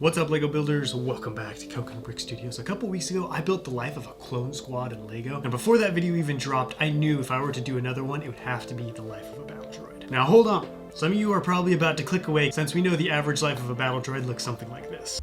What's up, Lego builders? Welcome back to Coconut Brick Studios. A couple weeks ago, I built the life of a clone squad in Lego, and before that video even dropped, I knew if I were to do another one, it would have to be the life of a battle droid. Now hold on, some of you are probably about to click away since we know the average life of a battle droid looks something like this.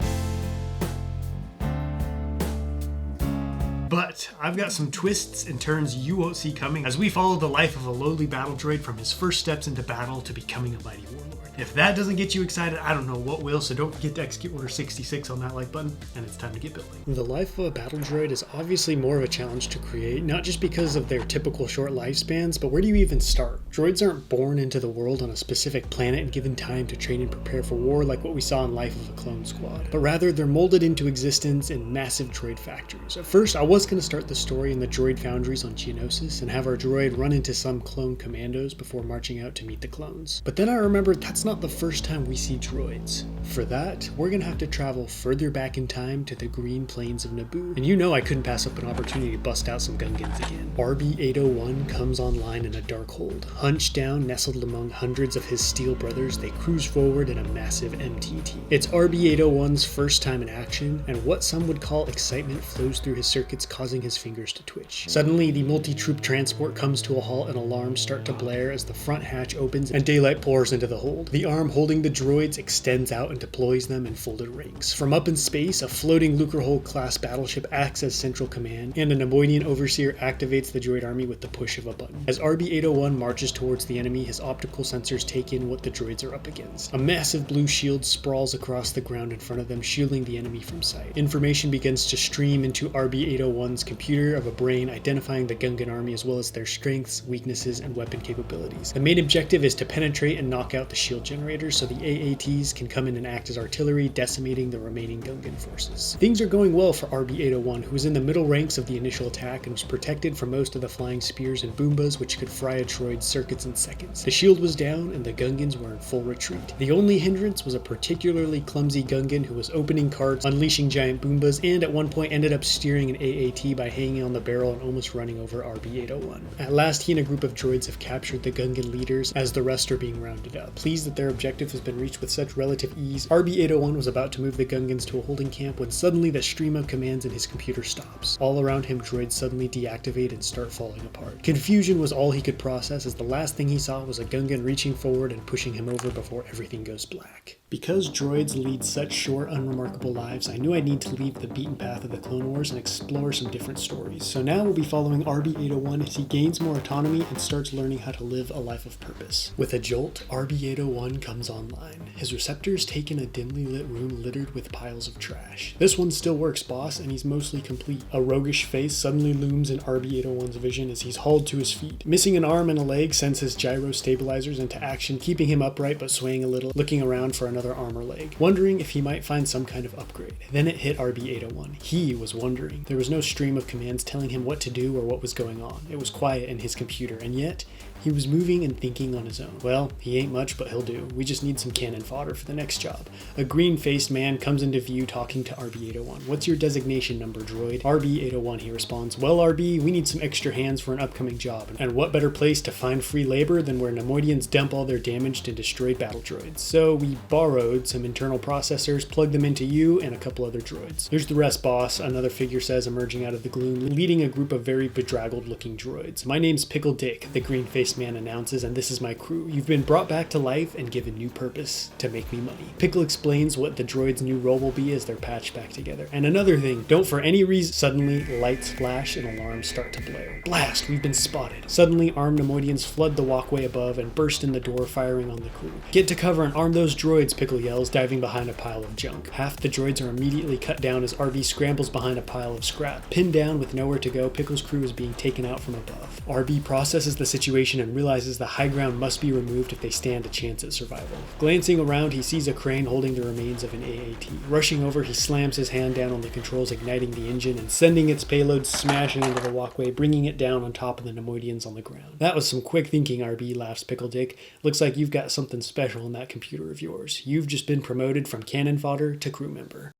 But I've got some twists and turns you won't see coming as we follow the life of a lowly battle droid from his first steps into battle to becoming a mighty warlord. If that doesn't get you excited, I don't know what will, so don't forget to execute order 66 on that like button, and it's time to get building. The life of a battle droid is obviously more of a challenge to create, not just because of their typical short lifespans, but where do you even start? Droids aren't born into the world on a specific planet and given time to train and prepare for war like what we saw in Life of a Clone Squad, but rather they're molded into existence in massive droid factories. At first, I was going to start the story in the droid foundries on Geonosis and have our droid run into some clone commandos before marching out to meet the clones. But then I remembered that's not the first time we see droids. For that, we're gonna have to travel further back in time to the green plains of Naboo. And you know I couldn't pass up an opportunity to bust out some Gungans again. RB-801 comes online in a dark hold. Hunched down, nestled among hundreds of his steel brothers, they cruise forward in a massive MTT. It's RB-801's first time in action, and what some would call excitement flows through his circuits, causing his fingers to twitch. Suddenly, the multi-troop transport comes to a halt and alarms start to blare as the front hatch opens and daylight pours into the hold. The arm holding the droids extends out and deploys them in folded ranks. From up in space, a floating Lucrehole class battleship acts as central command, and a Naboidian overseer activates the droid army with the push of a button. As RB-801 marches towards the enemy, his optical sensors take in what the droids are up against. A massive blue shield sprawls across the ground in front of them, shielding the enemy from sight. Information begins to stream into RB-801's computer of a brain, identifying the Gungan army as well as their strengths, weaknesses, and weapon capabilities. The main objective is to penetrate and knock out the shield generators so the AATs can come in and act as artillery, decimating the remaining Gungan forces. Things are going well for RB-801, who was in the middle ranks of the initial attack and was protected from most of the flying spears and boombas which could fry a droid's circuits in seconds. The shield was down and the Gungans were in full retreat. The only hindrance was a particularly clumsy Gungan who was opening carts, unleashing giant boombas, and at one point ended up steering an AAT by hanging on the barrel and almost running over RB-801. At last, he and a group of droids have captured the Gungan leaders as the rest are being rounded up. Pleased that their objective has been reached with such relative ease, RB-801 was about to move the Gungans to a holding camp when suddenly the stream of commands in his computer stops. All around him, droids suddenly deactivate and start falling apart. Confusion was all he could process as the last thing he saw was a Gungan reaching forward and pushing him over before everything goes black. Because droids lead such short, unremarkable lives, I knew I'd need to leave the beaten path of the Clone Wars and explore some different stories. So now we'll be following RB-801 as he gains more autonomy and starts learning how to live a life of purpose. With a jolt, RB-801 comes online. His receptors take in a dimly lit room littered with piles of trash. This one still works, boss, and he's mostly complete. A roguish face suddenly looms in RB-801's vision as he's hauled to his feet. Missing an arm and a leg sends his gyro stabilizers into action, keeping him upright but swaying a little, looking around for another arm or leg, wondering if he might find some kind of upgrade. Then it hit RB-801. He was wondering. There was no stream of commands telling him what to do or what was going on. It was quiet in his computer, and yet he was moving and thinking on his own. Well, he ain't much, but he'll do. We just need some cannon fodder for the next job. A green-faced man comes into view talking to RB-801. What's your designation number, droid? RB-801, he responds. Well, RB, we need some extra hands for an upcoming job. And what better place to find free labor than where Nemoidians dump all their damaged and destroyed battle droids? So we borrowed some internal processors, plugged them into you and a couple other droids. Here's the rest, boss, another figure says, emerging out of the gloom, leading a group of very bedraggled-looking droids. My name's Pickle Dick, the green-faced man announces, and this is my crew. You've been brought back to life and given new purpose to make me money. Pickle explains what the droid's new role will be as they're patched back together. And another thing, don't for any reason. Suddenly, lights flash and alarms start to blare. Blast! We've been spotted. Suddenly, armed Nemoidians flood the walkway above and burst in the door, firing on the crew. Get to cover and arm those droids, Pickle yells, diving behind a pile of junk. Half the droids are immediately cut down as RB scrambles behind a pile of scrap. Pinned down with nowhere to go, Pickle's crew is being taken out from above. RB processes the situation and realizes the high ground must be removed if they stand a chance at survival. Glancing around, he sees a crane holding the remains of an AAT. Rushing over, he slams his hand down on the controls, igniting the engine and sending its payload smashing into the walkway, bringing it down on top of the Nemoidians on the ground. That was some quick thinking, RB, laughs Pickle Dick. Looks like you've got something special in that computer of yours. You've just been promoted from cannon fodder to crew member.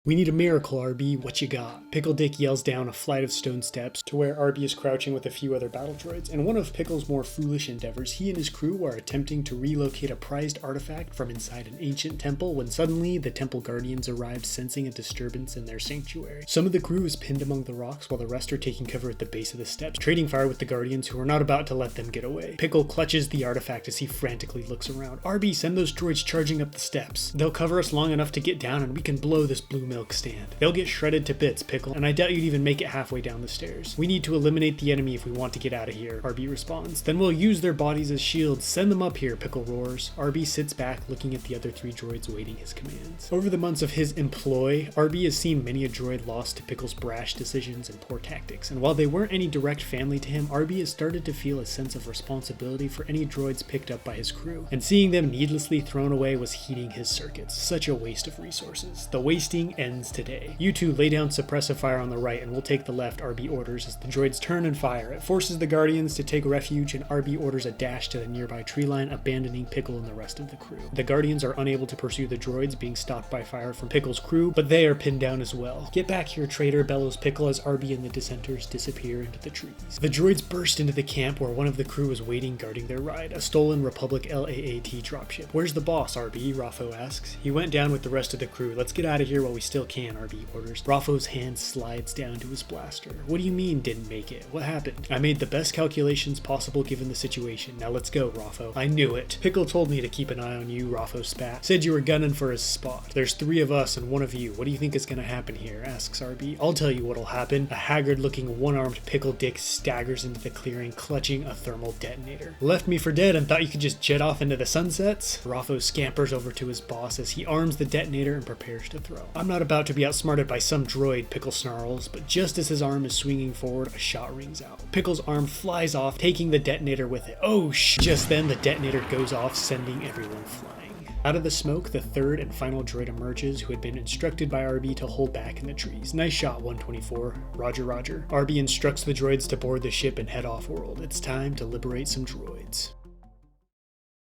"We need a miracle, RB, what you got?" Pickle Dick yells down a flight of stone steps to where RB is crouching with a few other battle droids. In one of Pickle's more foolish endeavors, he and his crew are attempting to relocate a prized artifact from inside an ancient temple when suddenly the temple guardians arrive, sensing a disturbance in their sanctuary. Some of the crew is pinned among the rocks while the rest are taking cover at the base of the steps, trading fire with the guardians who are not about to let them get away. Pickle clutches the artifact as he frantically looks around. "RB, send those droids charging up the steps. They'll cover us long enough to get down and we can blow this blue milk stand. They'll get shredded to bits, Pickle, and I doubt you'd even make it halfway down the stairs. We need to eliminate the enemy if we want to get out of here," RB responds. "Then we'll use their bodies as shields. Send them up here," Pickle roars. RB sits back, looking at the other 3 droids waiting his commands. Over the months of his employ, RB has seen many a droid lost to Pickle's brash decisions and poor tactics, and while they weren't any direct family to him, RB has started to feel a sense of responsibility for any droids picked up by his crew, and seeing them needlessly thrown away was heating his circuits. Such a waste of resources. The wasting ends today. "You two lay down suppressive fire on the right and we'll take the left," RB orders as the droids turn and fire. It forces the guardians to take refuge and RB orders a dash to the nearby tree line, abandoning Pickle and the rest of the crew. The guardians are unable to pursue the droids, being stopped by fire from Pickle's crew, but they are pinned down as well. "Get back here, traitor," bellows Pickle as RB and the dissenters disappear into the trees. The droids burst into the camp where one of the crew is waiting guarding their ride, a stolen Republic LAAT dropship. "Where's the boss, RB?" Raffo asks. "He went down with the rest of the crew. Let's get out of here while we still can," RB orders. Raffo's hand slides down to his blaster. "What do you mean, didn't make it? What happened?" "I made the best calculations possible given the situation. Now let's go, Raffo." "I knew it. Pickle told me to keep an eye on you," Raffo spat. "Said you were gunning for his spot. There's 3 of us and 1 of you. What do you think is gonna happen here?" asks RB. "I'll tell you what'll happen." A haggard-looking, one-armed Pickle Dick staggers into the clearing, clutching a thermal detonator. "Left me for dead and thought you could just jet off into the sunsets?" Raffo scampers over to his boss as he arms the detonator and prepares to throw. "I'm not about to be outsmarted by some droid," Pickle snarls, but just as his arm is swinging forward, a shot rings out. Pickle's arm flies off, taking the detonator with it. "Oh sh!" Just then, the detonator goes off, sending everyone flying. Out of the smoke, the 3rd and final droid emerges, who had been instructed by RB to hold back in the trees. "Nice shot, 124. Roger, roger." RB instructs the droids to board the ship and head off-world. It's time to liberate some droids.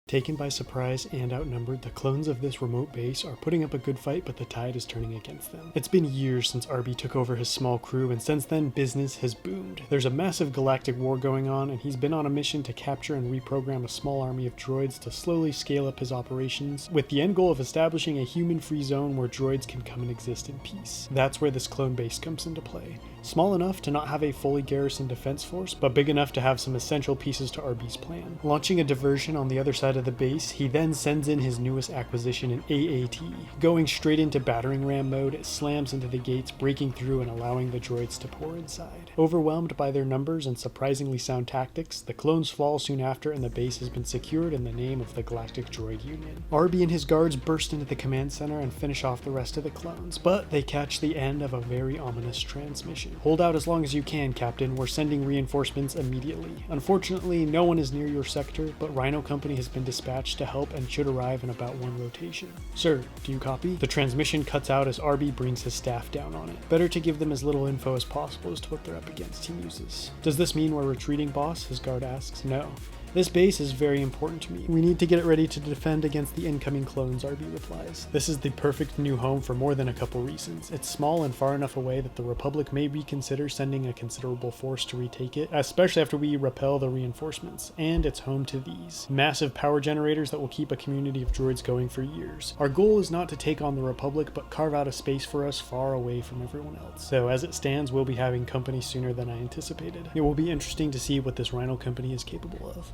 Taken by surprise and outnumbered, the clones of this remote base are putting up a good fight, but the tide is turning against them. It's been years since RB took over his small crew, and since then, business has boomed. There's a massive galactic war going on, and he's been on a mission to capture and reprogram a small army of droids to slowly scale up his operations, with the end goal of establishing a human-free zone where droids can come and exist in peace. That's where this clone base comes into play. Small enough to not have a fully garrisoned defense force, but big enough to have some essential pieces to RB's plan. Launching a diversion on the other side of the base, he then sends in his newest acquisition, an AAT. Going straight into battering ram mode, it slams into the gates, breaking through and allowing the droids to pour inside. Overwhelmed by their numbers and surprisingly sound tactics, the clones fall soon after and the base has been secured in the name of the Galactic Droid Union. RB and his guards burst into the command center and finish off the rest of the clones, but they catch the end of a very ominous transmission. "Hold out as long as you can, Captain. We're sending reinforcements immediately. Unfortunately, no one is near your sector, but Rhino Company has been dispatched to help and should arrive in about 1 rotation." "Sir, do you copy?" The transmission cuts out as RB brings his staff down on it. Better to give them as little info as possible as to what they're up against, he muses. "Does this mean we're retreating, boss?" his guard asks. "No. This base is very important to me. We need to get it ready to defend against the incoming clones," RB replies. "This is the perfect new home for more than a couple reasons. It's small and far enough away that the Republic may reconsider sending a considerable force to retake it, especially after we repel the reinforcements. And it's home to these massive power generators that will keep a community of droids going for years. Our goal is not to take on the Republic, but carve out a space for us far away from everyone else. So as it stands, we'll be having company sooner than I anticipated. It will be interesting to see what this Rhino Company is capable of."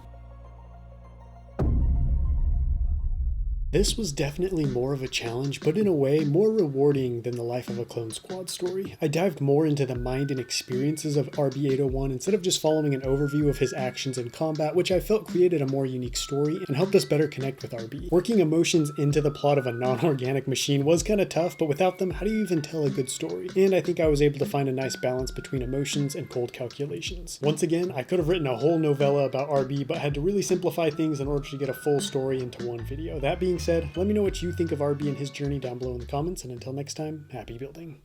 This was definitely more of a challenge, but in a way more rewarding than the Life of a Clone Squad story. I dived more into the mind and experiences of RB-801 instead of just following an overview of his actions in combat, which I felt created a more unique story and helped us better connect with RB. Working emotions into the plot of a non-organic machine was kinda tough, but without them, how do you even tell a good story? And I think I was able to find a nice balance between emotions and cold calculations. Once again, I could have written a whole novella about RB, but had to really simplify things in order to get a full story into one video. That being said, let me know what you think of RB and his journey down below in the comments, and until next time, happy building.